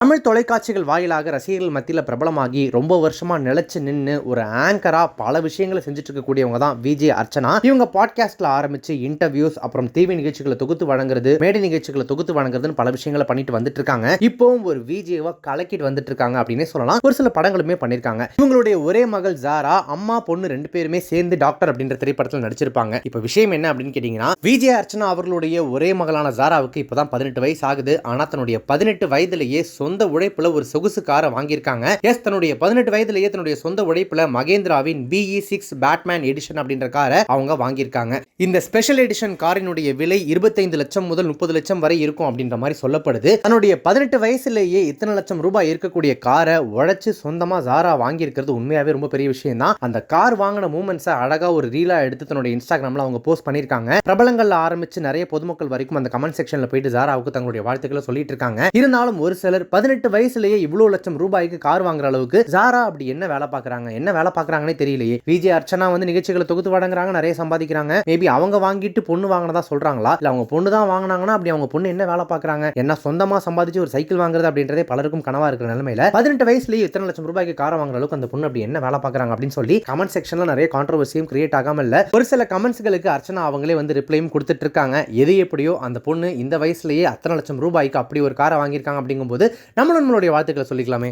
தமிழ் தொலைக்காட்சிகள் வாயிலாக ரசிகர்கள் மத்தியில் பிரபலமாகி ரொம்ப வருஷமா நிலைச்சு நின்று ஒரு ஆங்கரா பல விஷயங்களை செஞ்சுட்டு இருக்கக்கூடியவங்க தான் விஜே அர்ச்சனா. இவங்க பாட்காஸ்ட்ல ஆரம்பிச்சு இன்டர்வியூஸ், அப்புறம் டிவி நிகழ்ச்சிகளை தொகுத்து வழங்குறது, மேடை நிகழ்ச்சிகளை தொகுத்து வழங்குறதுன்னு பல விஷயங்களை பண்ணிட்டு வந்துட்டு இருக்காங்க. இப்பவும் ஒரு விஜேவா கலக்கிட்டு வந்துட்டு இருக்காங்க அப்படின்னே சொல்லலாம். ஒரு சில படங்களுமே பண்ணிருக்காங்க. இவங்களுடைய ஒரே மகள் ஜாரா, அம்மா பொண்ணு ரெண்டு பேருமே சேர்ந்து டாக்டர் அப்படின்ற திரைப்படத்தில் நடிச்சிருப்பாங்க. இப்ப விஷயம் என்ன அப்படின்னு கேட்டீங்கன்னா, விஜே அர்ச்சனா அவர்களுடைய ஒரே மகளான ஜாராவுக்கு இப்பதான் 18 வயசு ஆகுது. ஆனா தன்னுடைய 18 வயதிலேயே சொந்த உழைப்புல ஒரு சொகுசு காரை வாங்கியிருக்காங்க. எஸ், தன்னுடைய 18 வயதிலேயே தன்னுடைய சொந்த உழைப்புல மகேந்திராவின் BE6 பேட்மேன் எடிஷன் அப்படின்ற காரை அவங்க வாங்கியிருக்காங்க. இந்த ஸ்பெஷல் எடிஷன் காரினுடைய விலை 25 லட்சம் முதல் 30 லட்சம் வரை இருக்கும் அப்படின்ற மாதிரி சொல்லப்படுது. தன்னுடைய 18 வயசுலேயே இத்தனை லட்சம் ரூபாய் இருக்கக்கூடிய காரை உழைச்சு சொந்தமா ஜாரா வாங்கியிருக்கிறது உண்மையாவே ரொம்ப பெரிய விஷயம் தான். அந்த கார் வாங்கின மூமெண்ட்ஸை அழகா ஒரு ரீலா எடுத்து தன்னுடைய இன்ஸ்டாகிராம்ல அவங்க போஸ்ட் பண்ணிருக்காங்க. பிரபலங்கள்ல ஆரம்பிச்சு நிறைய பொதுமக்கள் வரைக்கும் அந்த கமெண்ட் செக்ஷன்ல போயிட்டு ஜாராவுக்கு தங்களுடைய வாழ்த்துக்களை சொல்லிட்டு இருக்காங்க. இருந்தாலும் ஒரு சிலர் 18 வயசுலயே இவ்வளவு லட்சம் ரூபாய்க்கு கார் வாங்குற அளவுக்கு ஜாரா அப்படி என்ன வேலை பார்க்கறாங்கன்னே தெரியலையே. விஜே அர்ச்சனா வந்து நிகழ்ச்சிகளை தொகுத்து வழங்குறாங்க, நிறைய சம்பாதிக்கிறாங்க. மேபி அவங்க வாங்கிட்டு பொண்ணு வாங்கினதா சொல்றாங்களா, இல்ல அவங்க பொண்ணு தான் வாங்கினாங்கன்னா அப்படி அவங்க பொண்ணு என்ன வேலை பார்க்கறாங்க, என்ன சொந்தமா சம்பாதிச்சு ஒரு சைக்கிள் வாங்குறது அப்படின்றதே பலருக்கும் கனவா இருக்கிற நிலைமையில 18 வயசுலயே இத்தனை லட்சம் ரூபாய்க்கு கார் வாங்குற அளவுக்கு அந்த பொண்ணு அப்படி என்ன வேலை பார்க்கறாங்க அப்படின்னு சொல்லி கமெண்ட் செக்ஷன்ல நிறைய கான்ட்ரோவர்சியும் கிரியேட் ஆகாம இல்ல. ஒரு சில கமெண்ட்ஸ்களுக்கு அர்ச்சனா அவங்களே வந்து ரிப்ளையும் கொடுத்துட்டு இருக்காங்க. எது எப்படியோ அந்த பொண்ணு இந்த வயசுலயே அத்தனை லட்சம் ரூபாய்க்கு அப்படி ஒரு காரை வாங்கியிருக்காங்க அப்படிங்கும்போது நம்மளுடைய வாழ்த்துக்களை சொல்லிக்கலாமே.